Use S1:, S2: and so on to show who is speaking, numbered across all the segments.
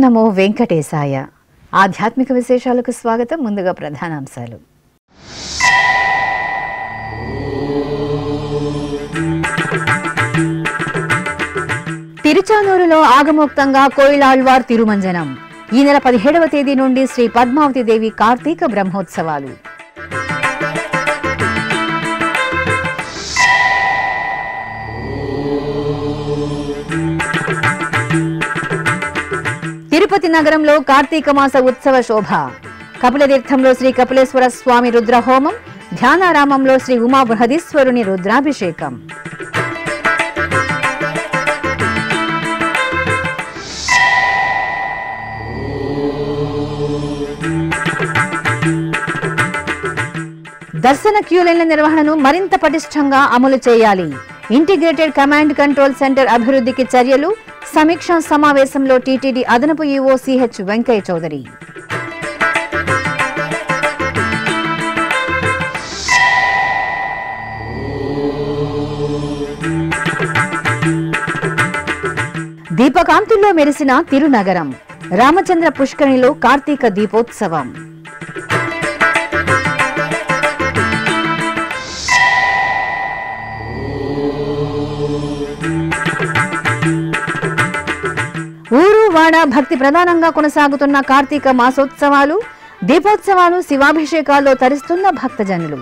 S1: నమో వెంకటేశాయ. ఆధ్యాత్మిక విశేషాలకు స్వాగతం. ముందుగా ప్రధానాంశాలు. తిరుచానూరులో ఆగమోక్తంగా కోయిలాళ్వార్ తిరుమంజనం. ఈ నెల 17వ తేదీ నుండి శ్రీ పద్మావతి దేవి కార్తీక బ్రహ్మోత్సవాలు. తిరుపతి నగరంలో కార్తీక మాస ఉత్సవ శోభ. కపిలతీర్థంలో శ్రీ కపిలేశ్వర స్వామి రుద్రహోమం, ధ్యానారామంలో శ్రీ ఉమా బృహదీశ్వరుని రుద్రాభిషేకం. దర్శన క్యూలైన్ల నిర్వహణను మరింత పటిష్టంగా అమలు చేయాలి. ఇంటిగ్రేటెడ్ కమాండ్ కంట్రోల్ సెంటర్ అభివృద్ధికి చర్యలు. సమీక్షా సమావేశంలో టీటీడీ అదనపు ఈవో సిహెచ్ వెంకయ్య చౌదరి. దీపకాంతుల్లో మెరిసిన తిరునగరం. రామచంద్ర పుష్కరిణిలో కార్తీక దీపోత్సవం. ఊరు వాడ భక్తి ప్రధానంగా కొనసాగుతున్న కార్తీక మాసోత్సవాలు, దీపోత్సవాలు, శివాభిషేకాల్లో తరిస్తున్న భక్తజనులు.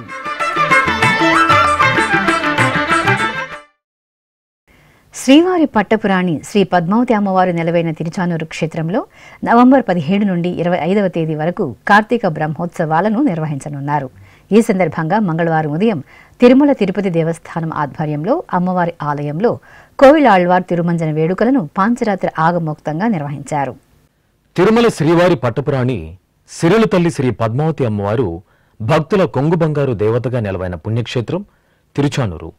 S1: శ్రీవారి పట్టపురాణి శ్రీ పద్మావతి అమ్మవారు నెలవైన తిరుచానూరు క్షేత్రంలో నవంబర్ 17 నుండి 25వ తేదీ వరకు కార్తీక బ్రహ్మోత్సవాలను నిర్వహించనున్నారు. ఈ సందర్భంగా మంగళవారం ఉదయం తిరుమల తిరుపతి దేవస్థానం ఆధ్వర్యంలో అమ్మవారి ఆలయంలో కోయిలాళ్వార్ తిరుమంజన వేడుకలను పాంచరాత్రి ఆగమోక్తంగా నిర్వహించారు.
S2: తిరుమల శ్రీవారి పట్టపురాణి సిరుల తల్లి శ్రీ పద్మావతి అమ్మవారు భక్తుల కొంగు బంగారు దేవతగా నెలవైన పుణ్యక్షేత్రం తిరుచానూరు.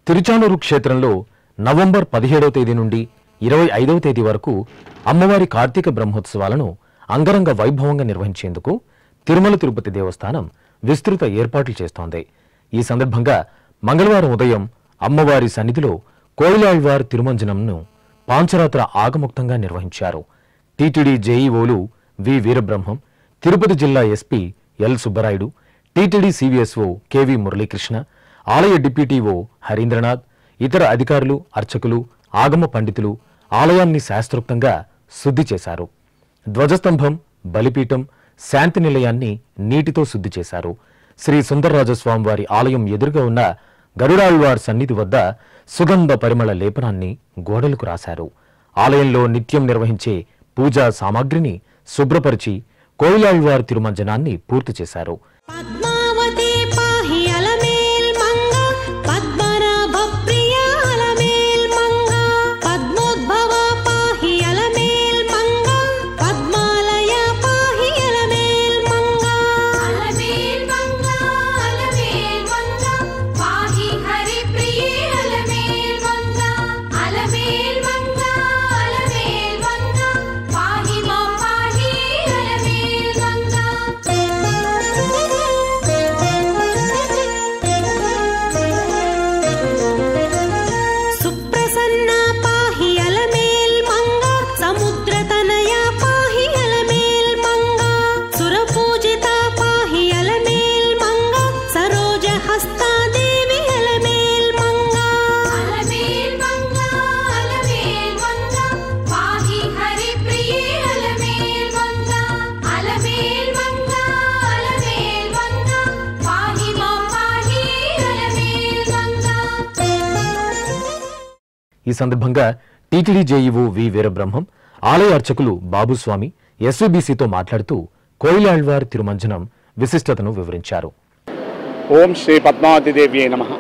S2: తిరుచానూరు క్షేత్రంలో నవంబర్ 17వ తేదీ నుండి 25వ తేదీ వరకు అమ్మవారి కార్తీక బ్రహ్మోత్సవాలను అంగరంగ వైభవంగా నిర్వహించేందుకు తిరుమల తిరుపతి దేవస్థానం విస్తృత ఏర్పాట్లు చేస్తోంది. ఈ సందర్భంగా మంగళవారం ఉదయం అమ్మవారి సన్నిధిలో కోయిలాళ్వార్ తిరుమంజనంను పాంచరాత్ర ఆగమోక్తంగా నిర్వహించారు. టీటీడీ జేఈఓలు వి వీరబ్రహ్మం, తిరుపతి జిల్లా SP L Subbarayudu, TTD CVSO KV Muralikrishna, ఆలయ డిప్యూటీఓ హరీంద్రనాథ్, ఇతర అధికారులు, అర్చకులు, ఆగమ పండితులు ఆలయాన్ని శాస్త్రోక్తంగా శుద్ధి చేశారు. ధ్వజస్తంభం, బలిపీఠం, శాంతి నిలయాన్ని నీటితో శుద్ధి చేశారు. శ్రీ సుందరరాజస్వామివారి ఆలయం ఎదురుగా ఉన్న గరుడాళ్వార్ సన్నిధి వద్ద సుగంధ పరిమళ లేపనాన్ని గోడలకు రాశారు. ఆలయంలో నిత్యం నిర్వహించే పూజా సామాగ్రిని శుభ్రపరిచి కోయిలాళ్వార్ తిరుమంజనాన్ని పూర్తి చేశారు. ఈ సందర్భంగా టీటీడీ జేఈఓ వి వీరబ్రహ్మం, ఆలయ అర్చకులు బాబుస్వామి ఎస్వీబీసీతో మాట్లాడుతూ కోయిలాళ్వార్ తిరుమంజనం విశిష్టతను వివరించారు.
S3: ఓం శ్రీ పద్మావతి దేవి నమః.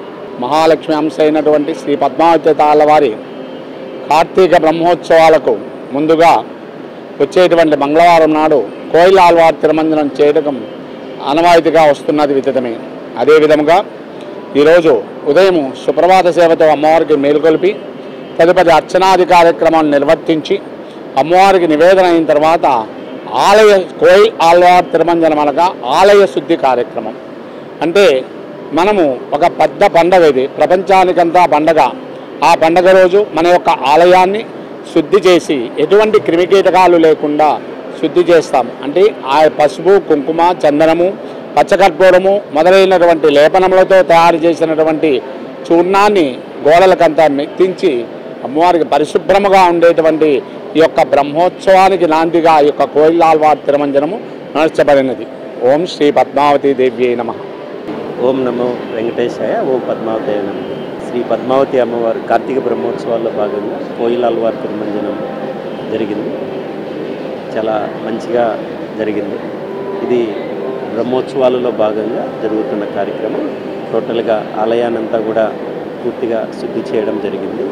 S3: మహాలక్ష్మి అంశ అయినటువంటి శ్రీ పద్మావతి తాళ్ళవారి కార్తీక బ్రహ్మోత్సవాలకు ముందుగా వచ్చేటువంటి మంగళవారం నాడు కోయిలాళ్వార్ తిరుమంజనం చేయడం ఆనవాయితీగా వస్తున్నది విదితమే. అదేవిధముగా ఈరోజు ఉదయం సుప్రభాత సేవతో అమ్మవారికి మేలుకొల్పి తదుపరి అర్చనాది కార్యక్రమాన్ని నిర్వర్తించి అమ్మవారికి నివేదన అయిన తర్వాత ఆలయ కోయిలాళ్వార్ తిరుమంజనం అనగా ఆలయ శుద్ధి కార్యక్రమం. అంటే మనము ఒక పెద్ద పండగ, ఇది ప్రపంచానికంతా పండగ. ఆ పండగ రోజు మన యొక్క ఆలయాన్ని శుద్ధి చేసి ఎటువంటి క్రిమికీటకాలు లేకుండా శుద్ధి చేస్తాం. అంటే ఆ పసుపు, కుంకుమ, చందనము, పచ్చకర్పూరము మొదలైనటువంటి లేపనములతో తయారు చేసినటువంటి చూర్ణాన్ని గోడలకంతా మెత్తించి అమ్మవారికి పరిశుభ్రముగా ఉండేటువంటి ఈ యొక్క బ్రహ్మోత్సవానికి నాందిగా ఈ యొక్క కోయిలాల్వార్ తిరుమంజనము నడచబడినది. ఓం శ్రీ పద్మావతి దేవ్యై నమః.
S4: ఓం నమో వెంకటేశాయ. ఓం పద్మావతి నమః. శ్రీ పద్మావతి అమ్మవారు కార్తీక బ్రహ్మోత్సవాల్లో భాగంగా కోయిలాల్వార్ తిరుమంజనం జరిగింది. చాలా మంచిగా జరిగింది. ఇది బ్రహ్మోత్సవాలలో భాగంగా జరుగుతున్న కార్యక్రమం. టోటల్గా ఆలయానంతా కూడా పూర్తిగా శుద్ధి చేయడం జరిగింది.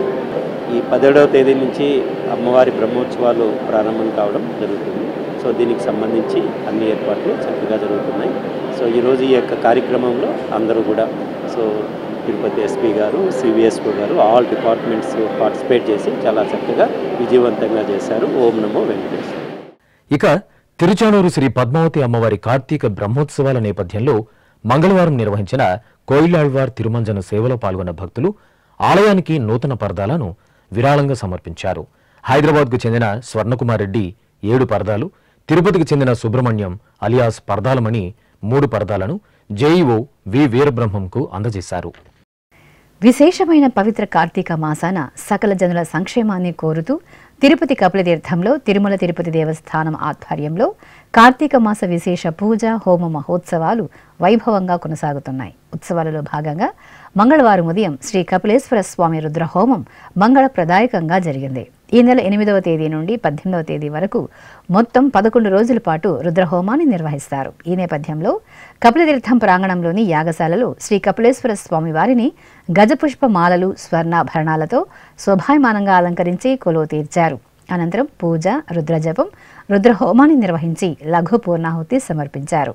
S4: ఈ 17వ తేదీ నుంచి అమ్మవారి బ్రహ్మోత్సవాలు ప్రారంభం కావడం జరుగుతుంది. సో దీనికి సంబంధించి అన్ని ఏర్పాట్లు చక్కగా జరుగుతున్నాయి. సో ఈరోజు ఈ యొక్క కార్యక్రమంలో అందరూ కూడా తిరుపతి ఎస్పీ గారు, సివిఎస్ఓ గారు, ఆల్ డిపార్ట్మెంట్స్ పార్టిసిపేట్ చేసి చాలా చక్కగా విజయవంతంగా చేశారు. ఓం నమో వెంకటేశ్వర.
S2: ఇక తిరుచానూరు శ్రీ పద్మావతి అమ్మవారి కార్తీక బ్రహ్మోత్సవాల నేపథ్యంలో మంగళవారం నిర్వహించిన కోయిలాళ్వార్ తిరుమంజన సేవలో పాల్గొన్న భక్తులు ఆలయానికి నూతన పరదాలను విరాళంగా సమర్పించారు. హైదరాబాద్కు చెందిన స్వర్ణకుమార్ రెడ్డి 7 పరదాలు, తిరుపతికి చెందిన సుబ్రహ్మణ్యం అలియాస్ పరదాలమణి 3 పరదాలను జేఈఓ వి వీరబ్రహ్మంకు అందజేశారు.
S1: విశేషమైన పవిత్ర కార్తీక మాసాన సకల జనుల సంక్షేమాన్ని కోరుతూ తిరుపతి కపిలతీర్థంలో తిరుమల తిరుపతి దేవస్థానం ఆధ్వర్యంలో కార్తీక మాస విశేష పూజ, హోమ మహోత్సవాలు వైభవంగా కొనసాగుతున్నాయి. ఉత్సవాలలో భాగంగా మంగళవారం ఉదయం శ్రీ కపిలేశ్వర స్వామి రుద్రహోమం మంగళప్రదాయకంగా జరిగింది. ఈ నెల 8వ తేదీ నుండి 18వ తేదీ వరకు మొత్తం 11 రోజుల పాటు రుద్రహోమాన్ని నిర్వహిస్తారు. ఈ నేపథ్యంలో కపిలతీర్థం ప్రాంగణంలోని యాగశాలలో శ్రీ కపిలేశ్వర స్వామి వారిని గజపుష్ప మాలలు, స్వర్ణాభరణాలతో శోభాయమానంగా అలంకరించి కొలువు తీర్చారు. అనంతరం పూజ, రుద్రజపం, రుద్రహోమాన్ని నిర్వహించి లఘు పూర్ణాహుతి సమర్పించారు.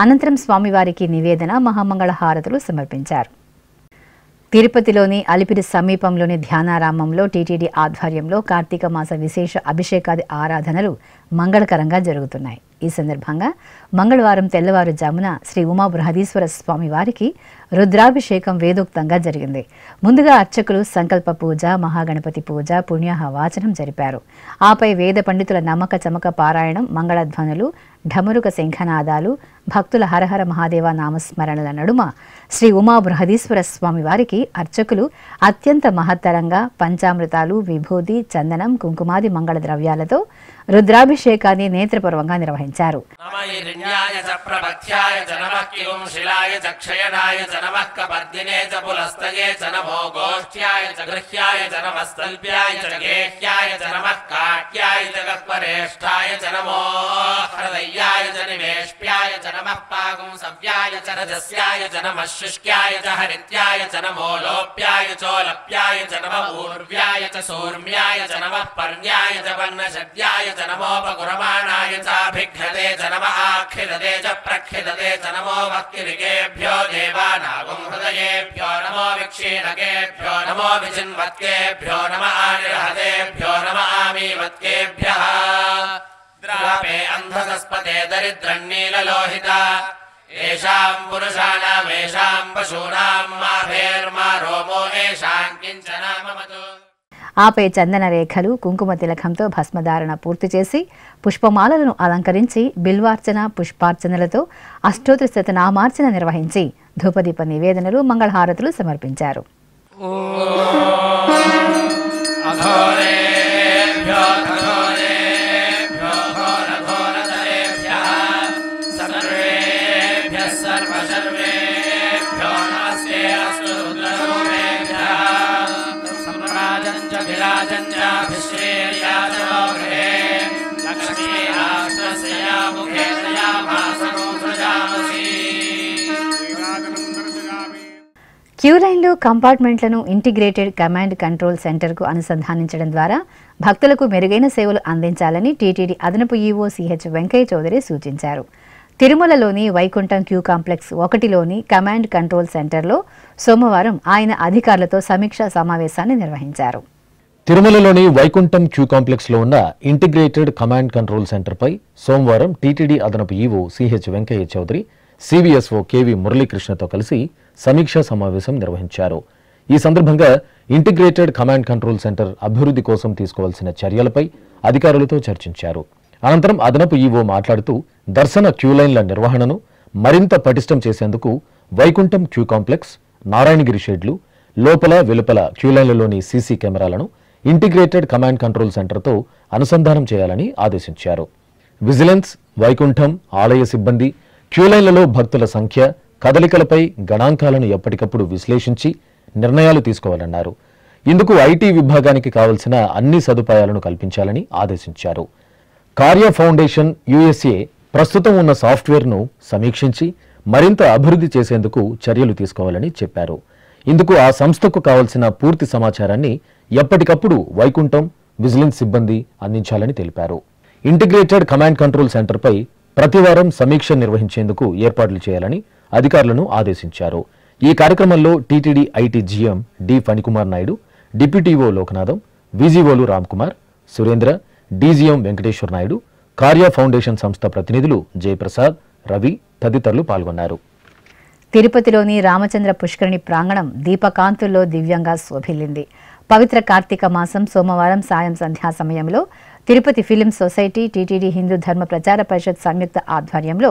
S1: అనంతరం స్వామివారికి నివేదన, మహామంగళ హారతులు సమర్పించారు. తిరుపతిలోని అలిపిరి సమీపంలోని ధ్యానారామంలో టీటీడీ ఆధ్వర్యంలో కార్తీక మాస విశేష అభిషేకాది ఆరాధనలు మంగళకరంగా జరుగుతున్నాయి. ఈ సందర్భంగా మంగళవారం తెల్లవారుజామున శ్రీ ఉమా బృహదీశ్వర స్వామి వారికి రుద్రాభిషేకం వేదోక్తంగా జరిగింది. ముందుగా అర్చకులు సంకల్ప పూజ, మహాగణపతి పూజ, పుణ్యాహ వాచనం జరిపారు. ఆపై వేద పండితుల నమ్మక చమక పారాయణం, మంగళధ్వనులు, ఢమరుక శంఖనాదాలు, భక్తుల హరహర మహాదేవ నామస్మరణల నడుమ శ్రీ ఉమా బృహదీశ్వర స్వామి వారికి అర్చకులు అత్యంత మహత్తరంగా పంచామృతాలు, విభూతి, చందనం, కుంకుమాది మంగళ ద్రవ్యాలతో రుద్రాభిషేకాన్ని నేత్రపూర్వంగా నిర్వహించారు.
S5: నమోపగురమాణాయ చాభిఘ్నతే చ నమ ఆఖిదతే చ ప్రఖిదతే చ నమో భక్తిరికేభ్యో దేవానాగం హృదయేభ్యో నమో విక్షీణకేభ్యో నమో విచిన్వత్కేభ్యో నమ ఆనిర్హతేభ్యో నమ ఆమీవత్కేభ్యః ద్రాపే అంధసస్పతే దరిద్రన్నీలలోహిత ఏషాం పురుషాణాం ఏషాం పశూనాం మాభేర్మా రోమో ఏషాం కించన మమతు.
S1: ఆపై చందన రేఖలు, కుంకుమ తిలకంతో భస్మధారణ పూర్తి చేసి పుష్పమాలలను అలంకరించి బిల్వార్చన, పుష్పార్చనలతో అష్టోత్తర శతనామార్చన నిర్వహించి ధూపదీప నివేదనలు, మంగళహారతులు సమర్పించారు. క్యూ లైన్లో కంపార్ట్మెంట్లను ఇంటిగ్రేటెడ్ కమాండ్ కంట్రోల్ సెంటర్కు అనుసంధానించడం ద్వారా భక్తులకు మెరుగైన సేవలు అందించాలని టీటీడీ అదనపు ఈవో సిహెచ్ వెంకయ్య చౌదరి సూచించారు. తిరుమలలోని వైకుంఠం క్యూ కాంప్లెక్స్ 1లోని కమాండ్ కంట్రోల్ సెంటర్లో సోమవారం ఆయన అధికారులతో సమీక్షా సమావేశాన్ని నిర్వహించారు.
S2: తిరుమలలోని వైకుంఠం క్యూ కాంప్లెక్స్ లో ఉన్న ఇంటిగ్రేటెడ్ కమాండ్ కంట్రోల్ సెంటర్ పై సోమవారం టీటీడీ అదనపు EO CH Venkaiah Chowdary, CVSO KV మురళీకృష్ణతో కలిసి సమీక్షా సమావేశం నిర్వహించారు. ఈ సందర్భంగా ఇంటిగ్రేటెడ్ కమాండ్ కంట్రోల్ సెంటర్ అభివృద్ధి కోసం తీసుకోవాల్సిన చర్యలపై అధికారులతో చర్చించారు. అనంతరం అదనపు ఈవో మాట్లాడుతూ దర్శన క్యూలైన్ల నిర్వహణను మరింత పటిష్టం చేసేందుకు వైకుంఠం క్యూ కాంప్లెక్స్, నారాయణగిరి షెడ్లు, లోపల వెలుపల క్యూలైన్లలోని సీసీ కెమెరాలను ఇంటిగ్రేటెడ్ కమాండ్ కంట్రోల్ సెంటర్తో అనుసంధానం చేయాలని ఆదేశించారు. విజిలెన్స్, వైకుంఠం, ఆలయ సిబ్బంది క్యూలైన్లలో భక్తుల సంఖ్య, కదలికలపై గణాంకాలను ఎప్పటికప్పుడు విశ్లేషించి నిర్ణయాలు తీసుకోవాలన్నారు. ఇందుకు ఐటీ విభాగానికి కావలసిన అన్ని సదుపాయాలను కల్పించాలని ఆదేశించారు. కార్య ఫౌండేషన్ యుఎస్ఏ ప్రస్తుతం ఉన్న సాఫ్ట్వేర్ను సమీక్షించి మరింత అభివృద్ధి చేసేందుకు చర్యలు తీసుకోవాలని చెప్పారు. ఇందుకు ఆ సంస్థకు కావలసిన పూర్తి సమాచారాన్ని ఎప్పటికప్పుడు వైకుంఠం, విజిలెన్స్ సిబ్బంది అందించాలని తెలిపారు. ఇంటిగ్రేటెడ్ కమాండ్ కంట్రోల్ సెంటర్పై ప్రతివారం సమీక్ష నిర్వహించేందుకు ఏర్పాట్లు చేయాలని అధికారులను ఆదేశించారు. ఈ కార్యక్రమంలో TTD IT GM D Phanikumar Naidu, deputy EO Lokanatham, విజిఓలు రామ్కుమార్, సురేంద్ర, డీజీఎం వెంకటేశ్వర నాయుడు, కార్య ఫౌండేషన్ సంస్థ ప్రతినిధులు జయప్రసాద్, రవి తదితరులు పాల్గొన్నారు.
S1: తిరుపతిలోని రామచంద్ర పుష్కరిణి ప్రాంగణం దీపకాంతుల్లో దివ్యంగా శోభిల్లింది. పవిత్ర కార్తీక మాసం సోమవారం సాయం సంధ్యా సమయంలో Tirupati film society, TTD Hindu ధర్మ ప్రచార పరిషత్ సంయుక్త ఆధ్వర్యంలో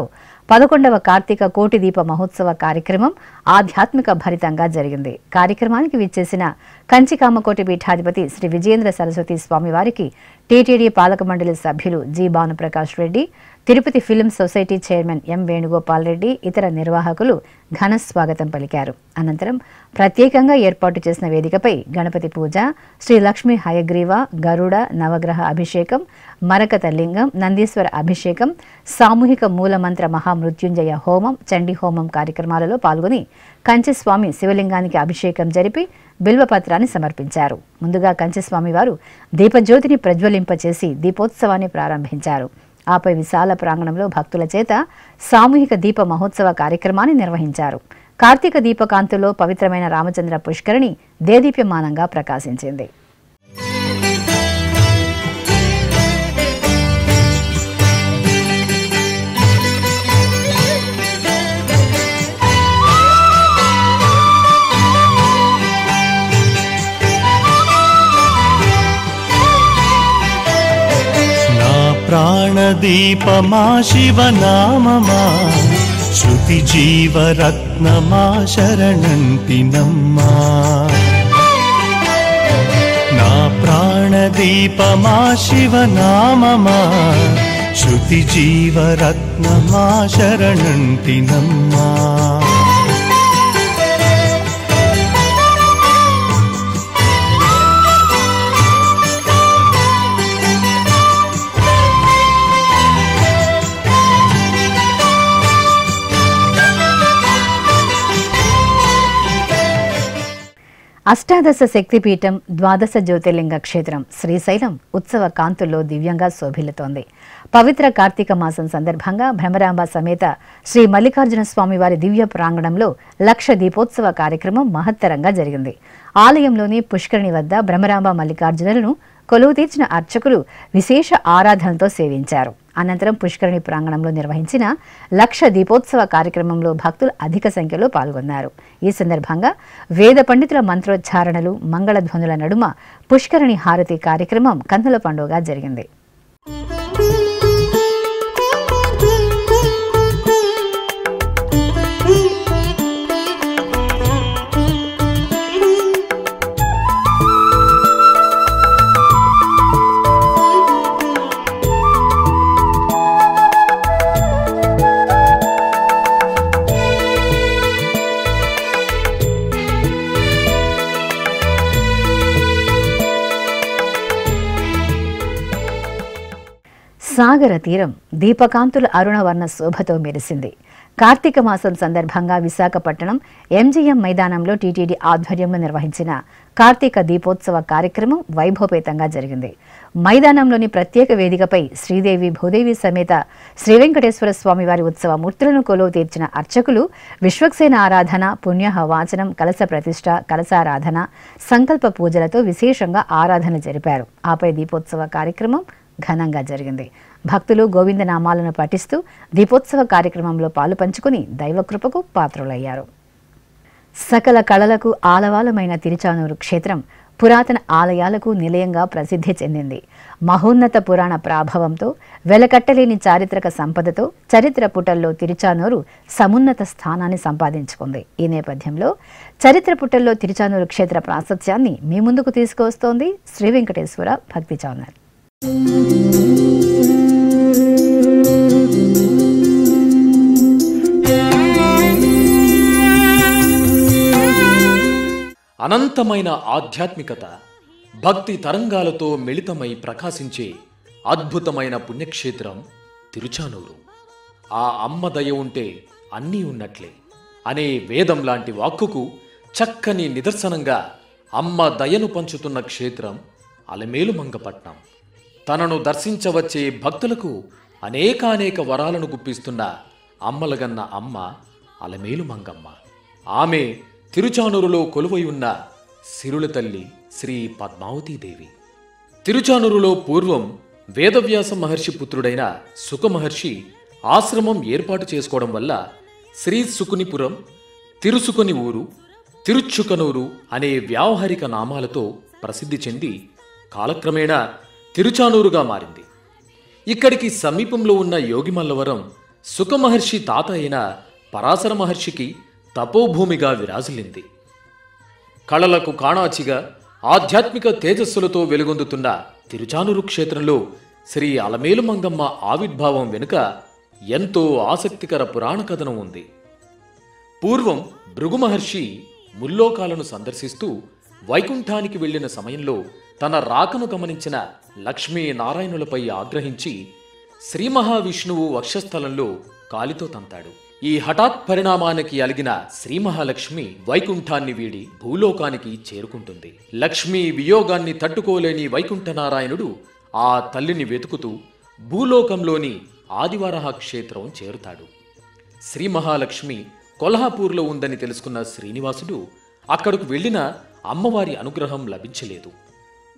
S1: 11వ కార్తీక కోటి దీప మహోత్సవ కార్యక్రమం ఆధ్యాత్మిక భరితంగా జరిగింది. కార్యక్రమానికి విచ్చేసిన కంచి కామకోటి పీఠాధిపతి శ్రీ విజయేంద్ర సరస్వతి స్వామివారికి టీటీడీ పాలక మండలి సభ్యులు G Bhanuprakash Reddy, Tirupati film society chairman M Venugopal Reddy, ఇతర నిర్వాహకులు ఘన స్వాగతం పలికారు. అనంతరం ప్రత్యేకంగా ఏర్పాటు చేసిన వేదికపై గణపతి పూజ, శ్రీ లక్ష్మీ హయగ్రీవ, గరుడ, నవగ్రహ అభిషేకం, మరకత లింగం, నందీశ్వర అభిషేకం, సామూహిక మూలమంత్ర మహామృత్యుంజయ హోమం, చండీ హోమం కార్యక్రమాలలో పాల్గొని కంచిస్వామి శివలింగానికి అభిషేకం జరిపి బిల్వపత్రాన్ని సమర్పించారు. ముందుగా కంచిస్వామి వారు దీపజ్యోతిని ప్రజ్వలింపచేసి దీపోత్సవాన్ని ప్రారంభించారు. ఆపై విశాల ప్రాంగణంలో భక్తుల చేత సామూహిక దీప మహోత్సవ కార్యక్రమాన్ని నిర్వహించారు. కార్తీక దీపకాంతులో పవిత్రమైన రామచంద్ర పుష్కరిణి దేదీప్యమానంగా ప్రకాశించింది.
S6: ప్రాణదీపమా శివనామమా, శృతి జీవరత్నమా శరణంటినమ్మా. నా ప్రాణదీపమా శివనామమా, శృతి జీవరత్నమా శరణంటినమ్మా.
S1: అష్టాదశ శక్తిపీఠం, ద్వాదశ జ్యోతిర్లింగ క్షేత్రం శ్రీశైలం ఉత్సవ కాంతుల్లో దివ్యంగా శోభిల్లుతోంది. పవిత్ర కార్తీక మాసం సందర్భంగా భ్రమరాంబ సమేత శ్రీ మల్లికార్జున స్వామి వారి దివ్య ప్రాంగణంలో లక్ష దీపోత్సవ కార్యక్రమం మహత్తరంగా జరిగింది. ఆలయంలోని పుష్కరిణి వద్ద భ్రమరాంబ మల్లికార్జునులను కొలువు తీర్చిన అర్చకులు విశేష ఆరాధనతో సేవించారు. అనంతరం పుష్కరిణి ప్రాంగణంలో నిర్వహించిన లక్ష దీపోత్సవ కార్యక్రమంలో భక్తులు అధిక సంఖ్యలో పాల్గొన్నారు. ఈ సందర్భంగా వేద పండితుల మంత్రోచ్చారణలు, మంగళధ్వనుల నడుమ పుష్కరిణి హారతి కార్యక్రమం కన్నుల పండుగగా జరిగింది. సాగర తీరం దీపకాంతుల అరుణవర్ణ శోభతో మెరిసింది. కార్తీక మాసం సందర్భంగా విశాఖపట్నం ఎంజీఎం మైదానంలో టీటీడీ ఆధ్వర్యంలో నిర్వహించిన కార్తీక దీపోత్సవ కార్యక్రమం వైభవపేతంగా జరిగింది. మైదానంలోని ప్రత్యేక వేదికపై శ్రీదేవి, భూదేవి సమేత శ్రీ వెంకటేశ్వర స్వామి వారి ఉత్సవ మూర్తులను కొలువు తీర్చిన అర్చకులు విశ్వక్సేన ఆరాధన, పుణ్యహ వాచనం, కలశ ప్రతిష్ఠ, కలశారాధన, సంకల్ప పూజలతో విశేషంగా ఆరాధన జరిపారు. ఆపై దీపోత్సవ కార్యక్రమం ఘనంగా జరిగింది. భక్తులు గోవిందనామాలను పఠిస్తూ దీపోత్సవ కార్యక్రమంలో పాలు పంచుకుని దైవకృపకు పాత్రులయ్యారు. సకల కళలకు ఆలవాలమైన తిరుచానూరు క్షేత్రం పురాతన ఆలయాలకు నిలయంగా ప్రసిద్ధి చెందింది. మహోన్నత పురాణ ప్రాభవంతో, వెలకట్టలేని చారిత్రక సంపదతో చరిత్ర పుటల్లో తిరుచానూరు సమున్నత స్థానాన్ని సంపాదించుకుంది. ఈ నేపథ్యంలో చరిత్ర పుటల్లో తిరుచానూరు క్షేత్ర ప్రాశస్త్యాన్ని మీ ముందుకు తీసుకువస్తోంది శ్రీ వెంకటేశ్వర భక్తి ఛానల్.
S2: అనంతమైన ఆధ్యాత్మికత, భక్తి తరంగాలతో మిళితమై ప్రకాశించే అద్భుతమైన పుణ్యక్షేత్రం తిరుచానూరు. ఆ అమ్మ దయ ఉంటే అన్నీ ఉన్నట్లే అనే వేదం లాంటి వాక్కుకు చక్కని నిదర్శనంగా అమ్మ దయను పంచుతున్న క్షేత్రం అలమేలుమంగపట్నం. తనను దర్శించవచ్చే భక్తులకు అనేకానేక వరాలను గుప్పిస్తున్న అమ్మలగన్న అమ్మ అలమేలుమంగమ్మ. ఆమె తిరుచానూరులో కొలువై ఉన్న సిరుల తల్లి శ్రీ పద్మావతీదేవి. తిరుచానూరులో పూర్వం వేదవ్యాస మహర్షి పుత్రుడైన సుఖ మహర్షి ఆశ్రమం ఏర్పాటు చేసుకోవడం వల్ల శ్రీ సుకునిపురం, తిరుసుకుని ఊరు, తిరుచుకనూరు అనే వ్యావహారిక నామాలతో ప్రసిద్ధి చెంది కాలక్రమేణా తిరుచానూరుగా మారింది. ఇక్కడికి సమీపంలో ఉన్న యోగిమల్లవరం సుఖ మహర్షి తాత అయిన పరాశర మహర్షికి తపోభూమిగా విరాజిల్లింది. కళలకు కాణాచిగా ఆధ్యాత్మిక తేజస్సులతో వెలుగొందుతున్న తిరుచానూరు క్షేత్రంలో శ్రీ అలమేలుమంగమ్మ ఆవిర్భావం వెనుక ఎంతో ఆసక్తికర పురాణ కథనం ఉంది. పూర్వం భృగు మహర్షి ముల్లోకాలను సందర్శిస్తూ వైకుంఠానికి వెళ్లిన సమయంలో తన రాకను గమనించిన లక్ష్మీనారాయణులపై ఆగ్రహించి శ్రీ మహావిష్ణువు వక్షస్థలంలో కాలితో తంతాడు. ఈ హఠాత్ పరిణామానికి అలిగిన శ్రీ మహాలక్ష్మి వైకుంఠాన్ని వీడి భూలోకానికి చేరుకుంటుంది. లక్ష్మీ వియోగాన్ని తట్టుకోలేని వైకుంఠనారాయణుడు ఆ తల్లిని వెతుకుతూ భూలోకంలోని ఆదివరాహ క్షేత్రం చేరుతాడు. శ్రీ మహాలక్ష్మి కొల్హాపూర్లో ఉందని తెలుసుకున్న శ్రీనివాసుడు అక్కడకు వెళ్లిన అమ్మవారి అనుగ్రహం లభించలేదు.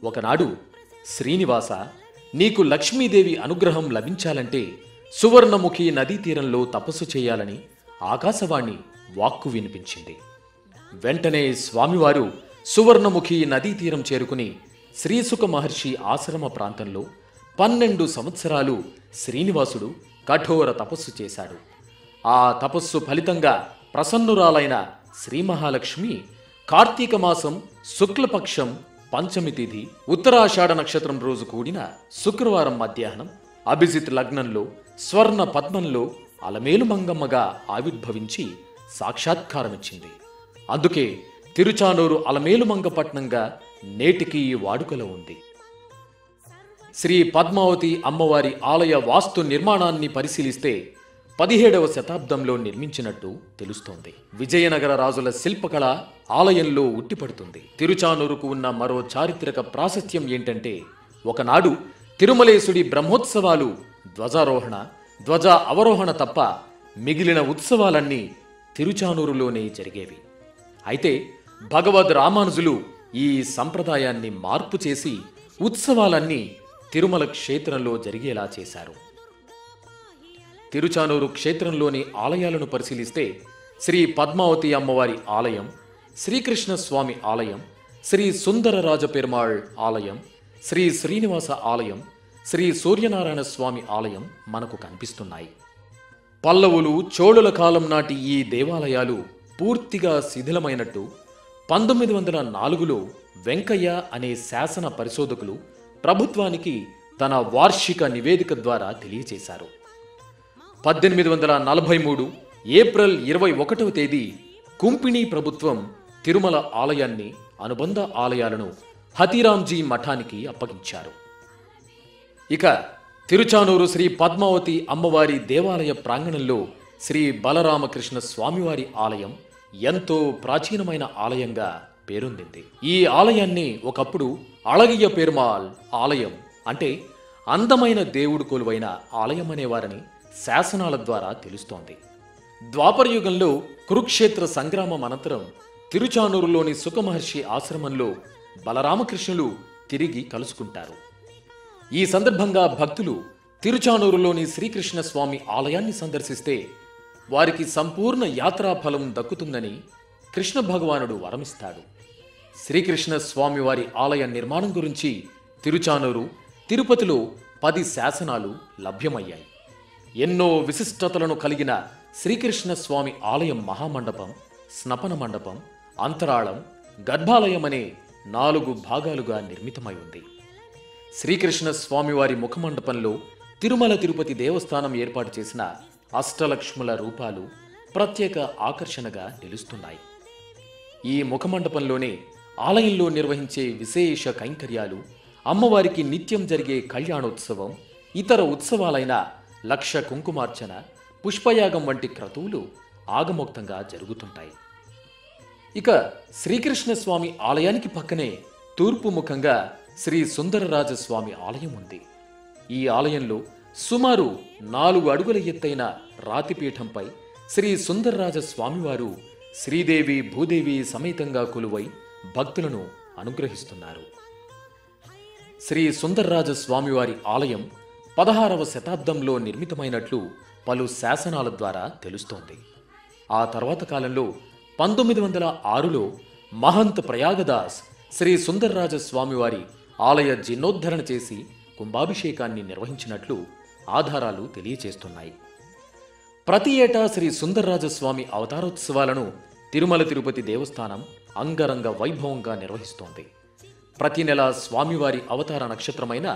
S2: ఒకనాడు, శ్రీనివాస, నీకు లక్ష్మీదేవి అనుగ్రహం లభించాలంటే సువర్ణముఖి నదీ తీరంలో తపస్సు చేయాలని ఆకాశవాణి వాక్కు వినిపించింది. వెంటనే స్వామివారు సువర్ణముఖి నదీ తీరం చేరుకుని శ్రీసుఖ మహర్షి ఆశ్రమ ప్రాంతంలో 12 సంవత్సరాలు శ్రీనివాసుడు కఠోర తపస్సు చేశాడు. ఆ తపస్సు ఫలితంగా ప్రసన్నురాలైన శ్రీ మహాలక్ష్మి కార్తీక మాసం శుక్లపక్షం పంచమి తిథి ఉత్తరాషాఢ నక్షత్రం రోజు కూడిన శుక్రవారం మధ్యాహ్నం అభిజిత్ లగ్నంలో స్వర్ణ పద్మంలో అలమేలుమంగమ్మగా ఆవిర్భవించి సాక్షాత్కారమిచ్చింది. అందుకే తిరుచానూరు అలమేలుమంగపట్నంగా నేటికి వాడుకలో ఉంది. శ్రీ పద్మావతి అమ్మవారి ఆలయ వాస్తు నిర్మాణాన్ని పరిశీలిస్తే 17వ శతాబ్దంలో నిర్మించినట్టు తెలుస్తోంది. విజయనగర రాజుల శిల్పకళ ఆలయంలో ఉట్టిపడుతుంది. తిరుచానూరుకు ఉన్న మరో చారిత్రక ప్రాశస్త్యం ఏంటంటే, ఒకనాడు తిరుమలేశుడి బ్రహ్మోత్సవాలు ధ్వజారోహణ, ధ్వజ అవరోహణ తప్ప మిగిలిన ఉత్సవాలన్నీ తిరుచానూరులోనే జరిగేవి. అయితే భగవద్ రామానుజులు ఈ సంప్రదాయాన్ని మార్పు చేసి ఉత్సవాలన్నీ తిరుమల క్షేత్రంలో జరిగేలా చేశారు. తిరుచానూరు క్షేత్రంలోని ఆలయాలను పరిశీలిస్తే శ్రీ పద్మావతి అమ్మవారి ఆలయం, శ్రీకృష్ణ స్వామి ఆలయం, శ్రీ సుందరరాజ పెరుమాళ్ ఆలయం, శ్రీ శ్రీనివాస ఆలయం, శ్రీ సూర్యనారాయణ స్వామి ఆలయం మనకు కనిపిస్తున్నాయి. పల్లవులు, చోళుల కాలం నాటి ఈ దేవాలయాలు పూర్తిగా శిథిలమైనట్టు 1904లో వెంకయ్య అనే శాసన పరిశోధకులు ప్రభుత్వానికి తన వార్షిక నివేదిక ద్వారా తెలియజేశారు. 1843 ఏప్రిల్ 21వ తేదీ కుంపిణీ ప్రభుత్వం తిరుమల ఆలయాన్ని, అనుబంధ ఆలయాలను హతీరాంజీ మఠానికి అప్పగించారు. ఇక తిరుచానూరు శ్రీ పద్మావతి అమ్మవారి దేవాలయ ప్రాంగణంలో శ్రీ బలరామకృష్ణ స్వామివారి ఆలయం ఎంతో ప్రాచీనమైన ఆలయంగా పేరొందింది. ఈ ఆలయాన్ని ఒకప్పుడు అళగియ పెరుమాళ్ ఆలయం, అంటే అందమైన దేవుడు కొలువైన ఆలయం అనేవారని శాసనాల ద్వారా తెలుస్తోంది. ద్వాపరయుగంలో కురుక్షేత్ర సంగ్రామం అనంతరం తిరుచానూరులోని సుఖమహర్షి ఆశ్రమంలో బలరామకృష్ణులు తిరిగి కలుసుకుంటారు. ఈ సందర్భంగా భక్తులు తిరుచానూరులోని శ్రీకృష్ణ స్వామి ఆలయాన్ని సందర్శిస్తే వారికి సంపూర్ణ యాత్రాఫలం దక్కుతుందని కృష్ణ భగవానుడు వరమిస్తాడు. శ్రీకృష్ణ స్వామివారి ఆలయ నిర్మాణం గురించి తిరుచానూరు, తిరుపతిలో 10 శాసనాలు లభ్యమయ్యాయి. ఎన్నో విశిష్టతలను కలిగిన శ్రీకృష్ణ స్వామి ఆలయం మహామండపం, స్నపన మండపం, అంతరాళం, గర్భాలయం అనే 4 భాగాలుగా నిర్మితమై ఉంది. శ్రీకృష్ణ స్వామివారి ముఖమండపంలో తిరుమల తిరుపతి దేవస్థానం ఏర్పాటు చేసిన అష్టలక్ష్ముల రూపాలు ప్రత్యేక ఆకర్షణగా నిలుస్తున్నాయి. ఈ ముఖమండపంలోనే ఆలయంలో నిర్వహించే విశేష కైంకర్యాలు, అమ్మవారికి నిత్యం జరిగే కళ్యాణోత్సవం, ఇతర ఉత్సవాలైన లక్ష కుంకుమార్చన, పుష్పయాగం వంటి క్రతువులు ఆగమోక్తంగా జరుగుతుంటాయి. ఇక శ్రీకృష్ణ స్వామి ఆలయానికి పక్కనే తూర్పు ముఖంగా శ్రీ సుందరరాజస్వామి ఆలయం ఉంది. ఈ ఆలయంలో సుమారు 4 అడుగుల ఎత్తైన రాతిపీఠంపై శ్రీ సుందరరాజ స్వామివారు శ్రీదేవి భూదేవి సమేతంగా కొలువై భక్తులను అనుగ్రహిస్తున్నారు. శ్రీ సుందరరాజ స్వామివారి ఆలయం 16వ శతాబ్దంలో నిర్మితమైనట్లు పలు శాసనాల ద్వారా తెలుస్తోంది. ఆ తర్వాత కాలంలో 1906లో మహంత్ ప్రయాగదాస్ శ్రీ సుందరరాజ స్వామివారి ఆలయ జీర్ణోద్ధరణ చేసి కుంభాభిషేకాన్ని నిర్వహించినట్లు ఆధారాలు తెలియచేస్తున్నాయి. ప్రతి ఏటా శ్రీ సుందరరాజస్వామి అవతారోత్సవాలను తిరుమల తిరుపతి దేవస్థానం అంగరంగ వైభవంగా నిర్వహిస్తోంది. ప్రతి నెల స్వామివారి అవతార నక్షత్రమైన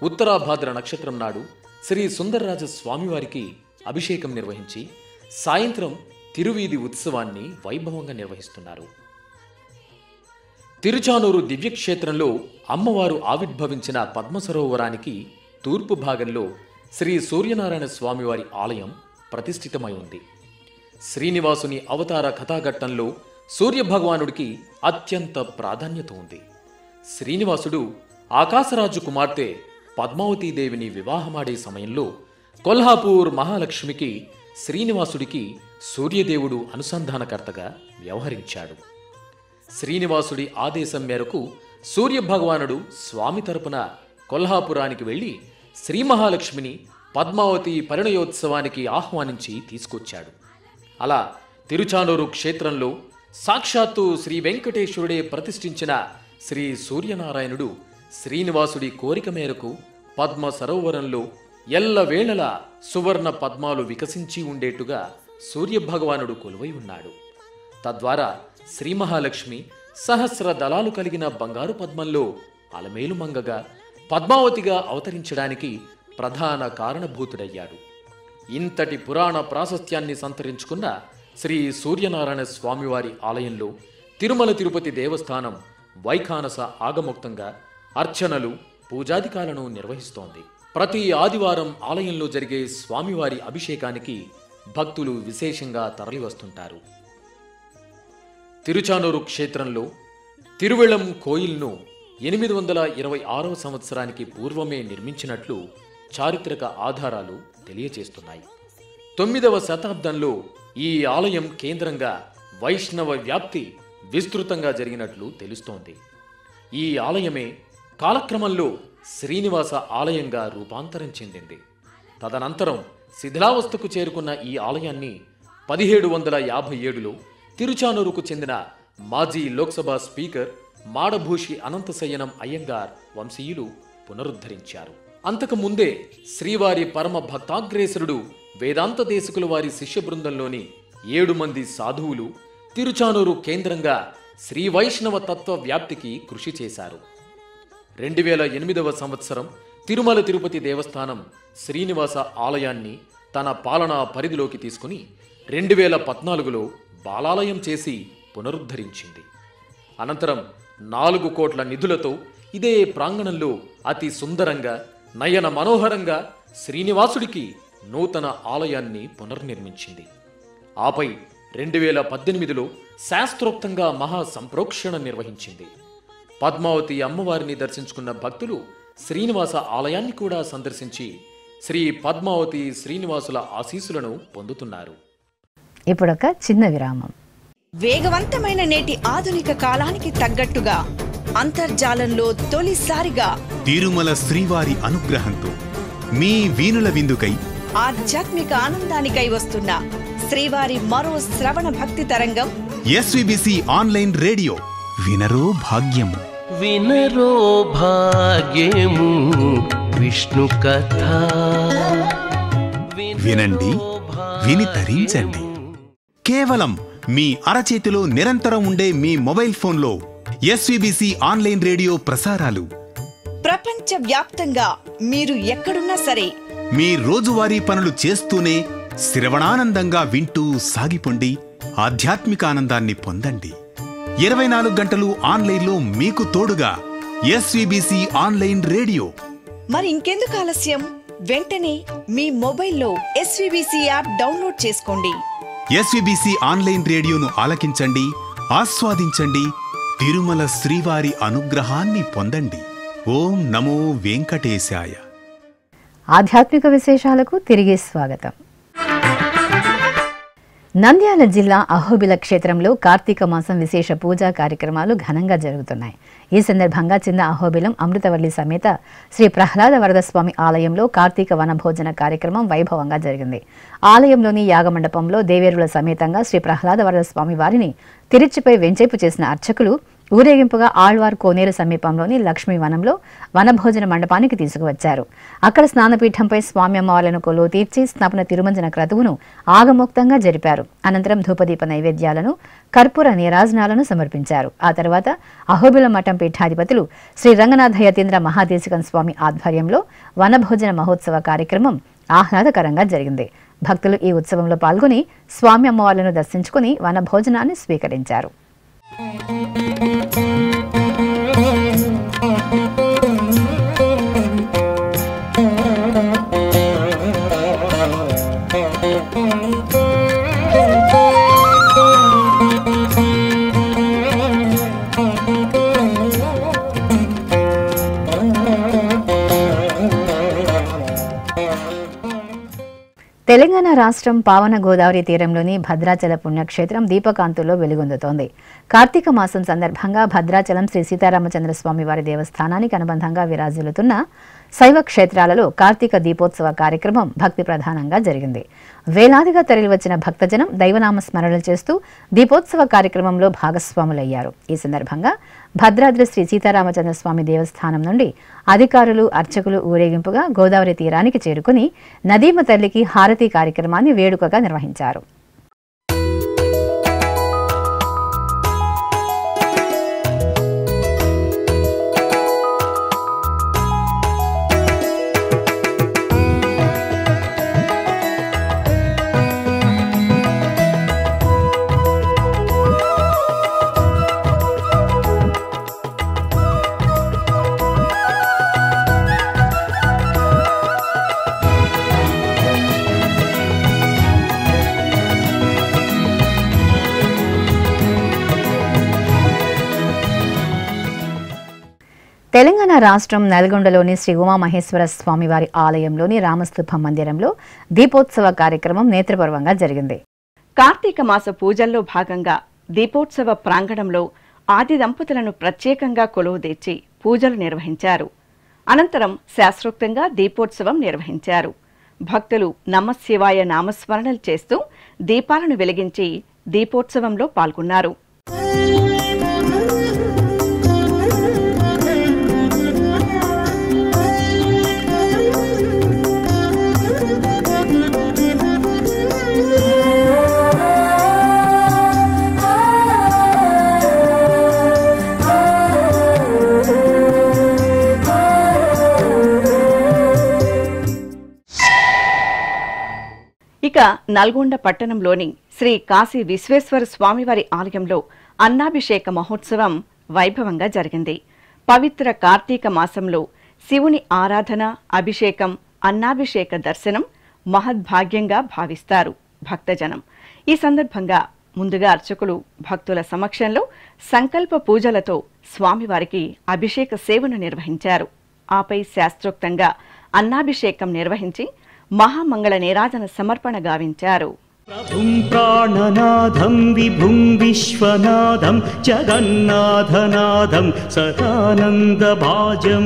S2: ఉత్తరాభాద్ర నక్షత్రం నాడు శ్రీ సుందరరాజ స్వామివారికి అభిషేకం నిర్వహించి సాయంత్రం తిరువీధి ఉత్సవాన్ని వైభవంగా నిర్వహిస్తున్నారు. తిరుచానూరు దివ్యక్షేత్రంలో అమ్మవారు ఆవిర్భవించిన పద్మసరోవరానికి తూర్పు భాగంలో శ్రీ సూర్యనారాయణ స్వామివారి ఆలయం ప్రతిష్ఠితమై ఉంది. శ్రీనివాసుని అవతార కథాఘట్టంలో సూర్యభగవానుడికి అత్యంత ప్రాధాన్యత ఉంది. శ్రీనివాసుడు ఆకాశరాజు కుమార్తె పద్మావతీదేవిని వివాహమాడే సమయంలో కొల్హాపూర్ మహాలక్ష్మికి శ్రీనివాసుడికి సూర్యదేవుడు అనుసంధానకర్తగా వ్యవహరించాడు. శ్రీనివాసుడి ఆదేశం మేరకు సూర్యభగవానుడు స్వామి తరపున కొల్హాపురానికి వెళ్లి శ్రీ మహాలక్ష్మిని పద్మావతి పరిణయోత్సవానికి ఆహ్వానించి తీసుకొచ్చాడు. అలా తిరుచానూరు క్షేత్రంలో సాక్షాత్తు శ్రీ వెంకటేశ్వరుడే ప్రతిష్ఠించిన శ్రీ సూర్యనారాయణుడు శ్రీనివాసుడి కోరిక మేరకు పద్మ సరోవరంలో ఎల్లవేళలా సువర్ణ పద్మాలు వికసించి ఉండేట్టుగా సూర్యభగవానుడు కొలువై ఉన్నాడు. తద్వారా శ్రీ మహాలక్ష్మి సహస్ర దళాలు కలిగిన బంగారు పద్మంలో అలమేలు మంగగా పద్మావతిగా అవతరించడానికి ప్రధాన కారణభూతుడయ్యాడు. ఇంతటి పురాణ ప్రాశస్త్యాన్ని సంతరించుకున్న శ్రీ సూర్యనారాయణ స్వామివారి ఆలయంలో తిరుమల తిరుపతి దేవస్థానం వైఖానస ఆగమోక్తంగా అర్చనలు, పూజాదికాలను నిర్వహిస్తోంది. ప్రతి ఆదివారం ఆలయంలో జరిగే స్వామివారి అభిషేకానికి భక్తులు విశేషంగా తరలివస్తుంటారు. తిరుచానూరు క్షేత్రంలో తిరువెళం కోయిల్ను 826వ సంవత్సరానికి పూర్వమే నిర్మించినట్లు చారిత్రక ఆధారాలు తెలియచేస్తున్నాయి. 9వ శతాబ్దంలో ఈ ఆలయం కేంద్రంగా వైష్ణవ వ్యాప్తి విస్తృతంగా జరిగినట్లు తెలుస్తోంది. ఈ ఆలయమే కాలక్రమంలో శ్రీనివాస ఆలయంగా రూపాంతరం చెందింది. తదనంతరం శిథిలావస్థకు చేరుకున్న ఈ ఆలయాన్ని 1757లో తిరుచానూరుకు చెందిన మాజీ లోక్సభ స్పీకర్ మాడభూషి అనంతశయనం అయ్యంగార్ వంశీయులు పునరుద్ధరించారు. అంతకు ముందే శ్రీవారి పరమ భక్తాగ్రేసరుడు వేదాంత దేశకుల వారి శిష్య బృందంలోని 7 మంది సాధువులు తిరుచానూరు కేంద్రంగా శ్రీ వైష్ణవ తత్వ వ్యాప్తికి కృషి చేశారు. 2008వ సంవత్సరం తిరుమల తిరుపతి దేవస్థానం శ్రీనివాస ఆలయాన్ని తన పాలనా పరిధిలోకి తీసుకుని 2014లో బాలాలయం చేసి పునరుద్ధరించింది. అనంతరం 4 కోట్ల నిధులతో ఇదే ప్రాంగణంలో అతి సుందరంగా, నయన మనోహరంగా శ్రీనివాసుడికి నూతన ఆలయాన్ని పునర్నిర్మించింది. ఆపై 2018లో శాస్త్రోక్తంగా మహా సంప్రోక్షణ నిర్వహించింది. పద్మావతి అమ్మవారిని దర్శించుకున్న భక్తులు శ్రీనివాస ఆలయాన్ని కూడా సందర్శించి శ్రీ పద్మావతి శ్రీనివాసుల ఆశీస్సులను పొందుతున్నారు.
S1: ఇప్పుడొక చిన్న విరామం.
S7: వేగవంతమైన నేటి ఆధునిక కాలానికి తగ్గట్టుగా అంతర్జాలంలో తొలిసారిగా
S8: తిరుమల శ్రీవారి అనుగ్రహంతో మీ వీణుల విందుకై
S7: ఆధ్యాత్మిక ఆనందానికై వస్తున్న శ్రీవారి మరో శ్రవణ భక్తి తరంగం
S8: ఎస్విబిసి ఆన్లైన్ రేడియో వినరో భాగ్యము.
S9: వినరో భాగ్యము విష్ణు కథ.
S8: వినండి, విని తరించండి. కేవలం మీ అరచేతిలో నిరంతరం ఉండే మీ మొబైల్ ఫోన్లో ఎస్విబిసి ఆన్లైన్ రేడియో ప్రసారాలు
S7: ప్రపంచ వ్యాప్తంగా మీరు ఎక్కడున్నా సరే
S8: మీ రోజువారీ పనులు చేస్తూనే శ్రవణానందంగా వింటూ సాగిపోండి, ఆధ్యాత్మిక ఆనందాన్ని పొందండి. 24 గంటలు ఆన్లైన్లో మీకు తోడుగా ఎస్విబిసి ఆన్లైన్ రేడియో.
S7: మరి ఇంకెందుకు ఆలస్యం? వెంటనే మీ మొబైల్లో ఎస్విబిసి యాప్ డౌన్లోడ్ చేసుకోండి.
S8: ఎస్విబిసి ఆన్లైన్ రేడియోను ఆలకించండి, ఆస్వాదించండి, తిరుమల శ్రీవారి అనుగ్రహాన్ని పొందండి. ఓం నమో వెంకటేశాయ.
S1: ఆధ్యాత్మిక విశేషాలకు తిరిగి స్వాగతం. నంద్యాల జిల్లా అహోబిల క్షేత్రంలో కార్తీక మాసం విశేష పూజా కార్యక్రమాలు ఘనంగా జరుగుతున్నాయి. ఈ సందర్భంగా చిన్న అహోబిలం అమృతవల్లి సమేత శ్రీ ప్రహ్లాద వరదస్వామి ఆలయంలో కార్తీక వనభోజన కార్యక్రమం వైభవంగా జరిగింది. ఆలయంలోని యాగమండపంలో దేవేరుల సమేతంగా శ్రీ ప్రహ్లాద వరదస్వామి వారిని తిరుచిపై వెంచేపు చేసిన అర్చకులు ఊరేగింపుగా ఆళ్వార్ కోనేరు సమీపంలోని లక్ష్మీ వనంలో వనభోజన మండపానికి తీసుకువచ్చారు. అక్కడ స్నానపీఠంపై స్వామి అమ్మవార్లను కొలువు తీర్చి స్నపన తిరుమంజన క్రతువును ఆగమోక్తంగా జరిపారు. అనంతరం ధూపదీప నైవేద్యాలను, కర్పూర నీరాజనాలను సమర్పించారు. ఆ తర్వాత అహోబిల మఠం పీఠాధిపతులు శ్రీ రంగనాథ యతీంద్ర మహాదేశికన్ స్వామి ఆధ్వర్యంలో వనభోజన మహోత్సవ కార్యక్రమం ఆహ్లాదకరంగా జరిగింది. భక్తులు ఈ ఉత్సవంలో పాల్గొని స్వామి అమ్మవార్లను దర్శించుకుని వనభోజనాన్ని స్వీకరించారు. తెలంగాణ రాష్ట్రం పావన గోదావరి తీరంలోని భద్రాచల పుణ్యక్షేత్రం దీపకాంతుల్లో వెలుగొందుతోంది. కార్తీక మాసం సందర్భంగా భద్రాచలం శ్రీ సీతారామచంద్ర స్వామి వారి దేవస్థానానికి అనుబంధంగా విరాజిల్లుతున్న శైవ క్షేత్రాలలో కార్తీక దీపోత్సవ కార్యక్రమం భక్తి ప్రధానంగా జరిగింది. వేలాదిగా తరలివచ్చిన భక్తజనం దైవనామ స్మరణలు చేస్తూ దీపోత్సవ కార్యక్రమంలో భాగస్వాములయ్యారు. ఈ సందర్భంగా భద్రాద్రి శ్రీ సీతారామచంద్ర స్వామి దేవస్థానం నుండి అధికారులు, అర్చకులు ఊరేగింపుగా గోదావరి తీరానికి చేరుకుని నదీమ తల్లికి హారతి కార్యక్రమాన్ని వేడుకగా నిర్వహించారు. తెలంగాణ రాష్ట్రం నల్గొండలోని శ్రీ ఉమామహేశ్వర స్వామివారి ఆలయంలోని రామస్తూప మందిరంలో దీపోత్సవ కార్యక్రమం నేత్రపర్వంగా జరిగింది.
S10: కార్తీక మాస పూజల్లో భాగంగా దీపోత్సవ ప్రాంగణంలో ఆది దంపతులను ప్రత్యేకంగా కొలువుదీర్చి పూజలు నిర్వహించారు. అనంతరం శాస్త్రోక్తంగా దీపోత్సవం నిర్వహించారు. భక్తులు నమశివాయ నామస్మరణలు చేస్తూ దీపాలను వెలిగించి దీపోత్సవంలో పాల్గొన్నారు. ఇక నల్గొండ పట్టణంలోని శ్రీ కాశీ విశ్వేశ్వర స్వామివారి ఆలయంలో అన్నాభిషేక మహోత్సవం వైభవంగా జరిగింది. పవిత్ర కార్తీక మాసంలో శివుని ఆరాధన, అభిషేకం, అన్నాభిషేక దర్శనం మహద్భాగ్యంగా భావిస్తారు భక్తజనం. ఈ సందర్భంగా ముందుగా అర్చకులు భక్తుల సమక్షంలో సంకల్ప పూజలతో స్వామివారికి అభిషేక సేవను నిర్వహించారు. ఆపై శాస్త్రోక్తంగా అన్నాభిషేకం నిర్వహించి మహామంగళ నీరాజన సమర్పణ గావించారు.
S6: ప్రభుం ప్రాణనాథం విభుం విశ్వనాథం జగన్నాథనాథం సదానంద భాజం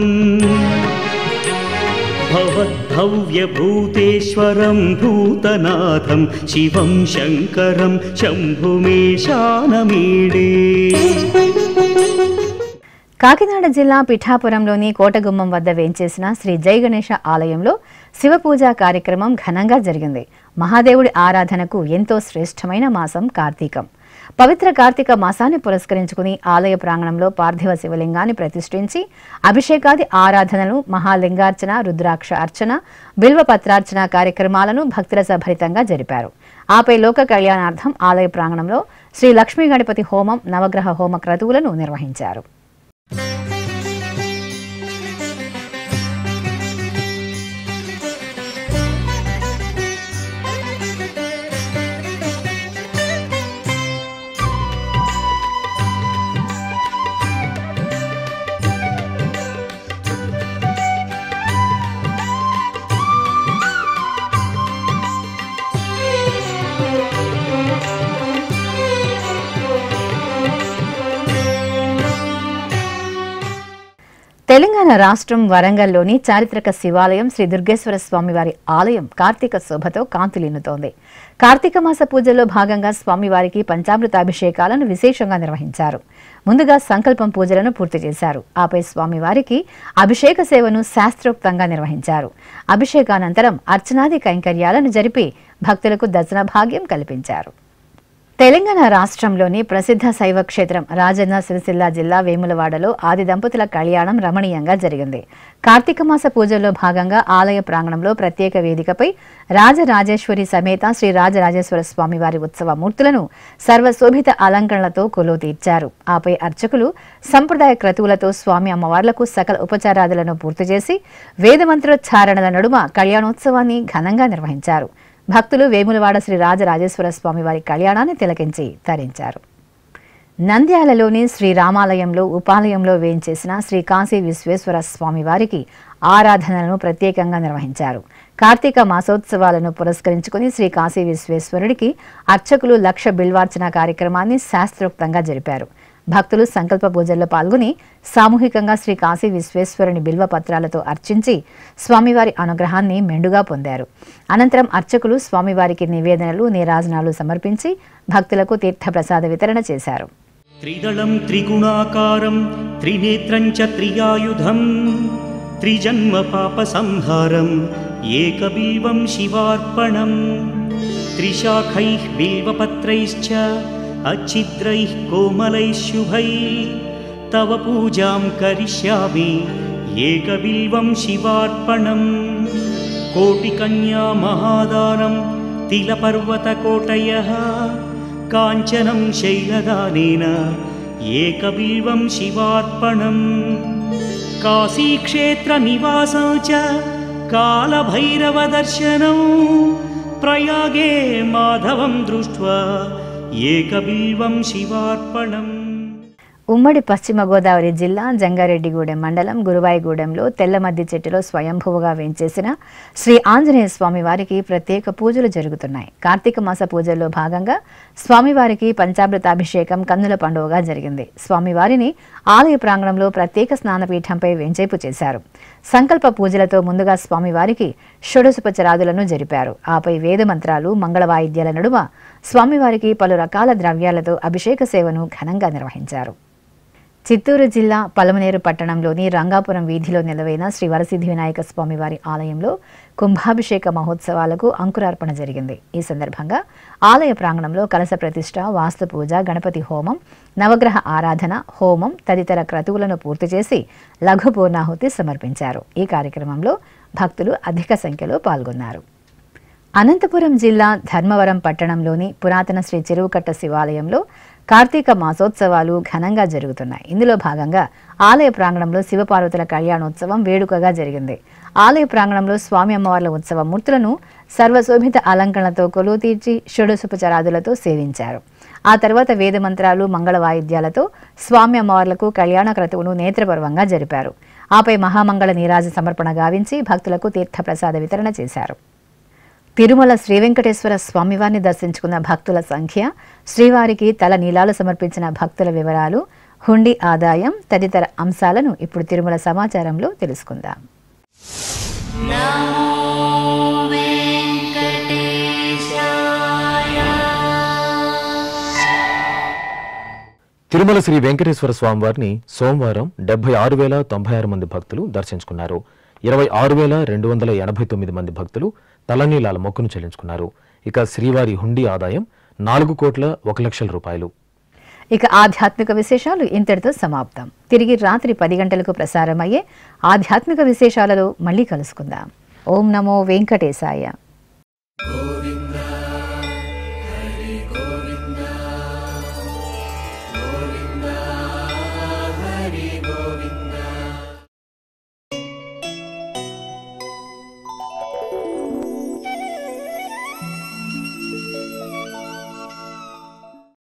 S6: भवद्भव्यभूतेश्वरं भूतनाथं शिवं शङ्करं शम्भुमेशानमीडे।
S1: కాకినాడ జిల్లా పిఠాపురంలోని కోటగుమ్మం వద్ద వేంచేసిన శ్రీ జై గణేశ ఆలయంలో శివపూజా కార్యక్రమం ఘనంగా జరిగింది. మహాదేవుడి ఆరాధనకు ఎంతో శ్రేష్టమైన మాసం కార్తీకం. పవిత్ర కార్తీక మాసాన్ని పురస్కరించుకుని ఆలయ ప్రాంగణంలో పార్థివ శివలింగాన్ని ప్రతిష్ఠించి అభిషేకాది ఆరాధనలు, మహాలింగార్చన, రుద్రాక్ష అర్చన, బిల్వపత్రార్చన కార్యక్రమాలను భక్తుల సభరితంగా జరిపారు. ఆపై లోక కళ్యాణార్థం ఆలయ ప్రాంగణంలో శ్రీ లక్ష్మీ గణపతి హోమం, నవగ్రహ హోమ క్రతువులను నిర్వహించారు. తెలంగాణ రాష్ట్రం వరంగల్లోని చారిత్రక శివాలయం శ్రీ దుర్గేశ్వర స్వామివారి ఆలయం కార్తీక శోభతో కాంతులీనుతోంది. కార్తీక మాస పూజల్లో భాగంగా స్వామివారికి పంచామృతాభిషేకాలను విశేషంగా నిర్వహించారు. ముందుగా సంకల్పం పూజలను పూర్తి చేశారు. ఆపై స్వామివారికి అభిషేక సేవను శాస్త్రోక్తంగా నిర్వహించారు. అభిషేకానంతరం అర్చనాది కైంకర్యాలను జరిపి భక్తులకు దర్శన భాగ్యం కల్పించారు. తెలంగాణ రాష్ట్రంలోని ప్రసిద్ధ శైవ క్షేత్రం రాజన్న సిరిసిల్ల జిల్లా వేములవాడలో ఆది దంపతుల కళ్యాణం రమణీయంగా జరిగింది. కార్తీక మాస పూజల్లో భాగంగా ఆలయ ప్రాంగణంలో ప్రత్యేక వేదికపై రాజరాజేశ్వరి సమేత శ్రీ రాజరాజేశ్వర స్వామివారి ఉత్సవ మూర్తులను సర్వశోభిత అలంకరణలతో కొలువు తీర్చారు. ఆపై అర్చకులు సంప్రదాయ క్రతువులతో స్వామి అమ్మవార్లకు సకల ఉపచారాదులను పూర్తి చేసి వేదమంత్రోచ్చారణల నడుమ కళ్యాణోత్సవాన్ని ఘనంగా నిర్వహించారు. భక్తులు వేములవాడ శ్రీ రాజరాజేశ్వర స్వామివారి కళ్యాణాన్ని తిలకించి తరించారు. నంద్యాలలోని శ్రీ రామాలయంలో ఉపాలయంలో వేంచేసిన శ్రీ కాశీ విశ్వేశ్వర స్వామివారికి ఆరాధనలను ప్రత్యేకంగా నిర్వహించారు. కార్తీక మాసోత్సవాలను పురస్కరించుకుని శ్రీ కాశీ విశ్వేశ్వరుడికి అర్చకులు లక్ష బిల్వార్చన కార్యక్రమాన్ని శాస్త్రోక్తంగా జరిపారు. భక్తులు సంకల్ప పూజల్లో పాల్గొని సామూహికంగా శ్రీ కాశీ విశ్వేశ్వరుని బిల్వ పత్రాలతో అర్చించి స్వామివారి అనుగ్రహాన్ని మెండుగా పొందారు. అనంతరం అర్చకులు స్వామివారికి నివేదనలు, నీరాజనాలు సమర్పించి భక్తులకు తీర్థప్రసాద వితరణ చేశారు.
S6: త్రిదళం త్రిగుణాకారం త్రినేత్రం చ త్రియాయుధం త్రిజన్మ పాప సంహారం ఏకబిల్వం శివార్పణం త్రిశాఖైః బిల్వపత్రైశ్చ అచ్చిద్రైః కోమలైః శుభైః తవ పూజాం కరిష్యామి ఏకబిల్వం శివార్పణం కోటికన్యా మహాదానం తిలపర్వతకోటయః కాంచనం శైలదానేన ఏకబిల్వం శివార్పణం కాశీక్షేత్ర నివాసం చ కాలభైరవదర్శనం ప్రయాగే మాధవం దృష్ట్వా ఏకబిల్వం శివార్పణం.
S1: ఉమ్మడి పశ్చిమ గోదావరి జిల్లా జంగారెడ్డిగూడెం మండలం గురువాయిగూడెంలో తెల్లమద్ది చెట్టులో స్వయంభువుగా వేంచేసిన శ్రీ ఆంజనేయ స్వామివారికి ప్రత్యేక పూజలు జరుగుతున్నాయి. కార్తీక మాస పూజల్లో భాగంగా స్వామివారికి పంచామృతాభిషేకం కన్నుల పండుగగా జరిగింది. స్వామివారిని ఆలయ ప్రాంగణంలో ప్రత్యేక స్నానపీఠంపై వెంచేపు చేశారు. సంకల్ప పూజలతో ముందుగా స్వామివారికి షోడశోపచారాదులను జరిపారు. ఆపై వేదమంత్రాలు, మంగళ వాయిద్యాల నడుమ స్వామివారికి పలు రకాల ద్రవ్యాలతో అభిషేక సేవను ఘనంగా నిర్వహించారు. చిత్తూరు జిల్లా పలమనేరు పట్టణంలోని రంగాపురం వీధిలో నిలవైన శ్రీ వరసిద్ధి వినాయక స్వామివారి ఆలయంలో కుంభాభిషేక మహోత్సవాలకు అంకురార్పణ జరిగింది. ఈ సందర్భంగా ఆలయ ప్రాంగణంలో కలశ ప్రతిష్ఠ, వాస్తు పూజ, గణపతి హోమం, నవగ్రహ ఆరాధన, హోమం తదితర క్రతువులను పూర్తి చేసి లఘు పూర్ణాహుతి సమర్పించారు. ఈ కార్యక్రమంలో భక్తులు అధిక సంఖ్యలో పాల్గొన్నారు. అనంతపురం జిల్లా ధర్మవరం పట్టణంలోని పురాతన శ్రీ చెరువుకట్ట శివాలయంలో కార్తీక మాసోత్సవాలు ఘనంగా జరుగుతున్నాయి. ఇందులో భాగంగా ఆలయ ప్రాంగణంలో శివపార్వతుల కళ్యాణోత్సవం వేడుకగా జరిగింది. ఆలయ ప్రాంగణంలో స్వామి అమ్మవార్ల ఉత్సవ మూర్తులను సర్వశోభిత అలంకరణలతో కొలువు తీర్చి షోడశోపచారాదులతో సేవించారు. ఆ తర్వాత వేదమంత్రాలు, మంగళ వాయిద్యాలతో స్వామి అమ్మవార్లకు కళ్యాణ క్రతువును నేత్రపర్వంగా జరిపారు. ఆపై మహామంగళ నీరాజ సమర్పణ గావించి భక్తులకు తీర్థప్రసాద వితరణ చేశారు. తిరుమల శ్రీ వెంకటేశ్వర స్వామివారిని దర్శించుకున్న భక్తుల సంఖ్య, శ్రీవారికి తల నీలాలు సమర్పించిన భక్తుల వివరాలు, హుండీ ఆదాయం తదితర అంశాలను ఇప్పుడు తిరుమల సమాచారంలో తెలుసుకుందాం.
S2: తిరుమల శ్రీ వెంకటేశ్వర స్వామివారిని సోమవారం 76,096 మంది భక్తులు దర్శించుకున్నారు. 26,289 మంది భక్తులు తలనీలాల మొక్కును చెల్లించుకున్నారు. ఇక శ్రీవారి హుండీ ఆదాయం 4,01,00,000 రూపాయలు.
S1: ఇక ఆధ్యాత్మిక విశేషాలు ఇంతటితో సమాప్తం. తిరిగి రాత్రి 10 గంటలకు ప్రసారమయ్యే ఆధ్యాత్మిక విశేషాలలో మళ్ళీ కలుసుకుందాం. ఓం నమో వెంకటేశాయ.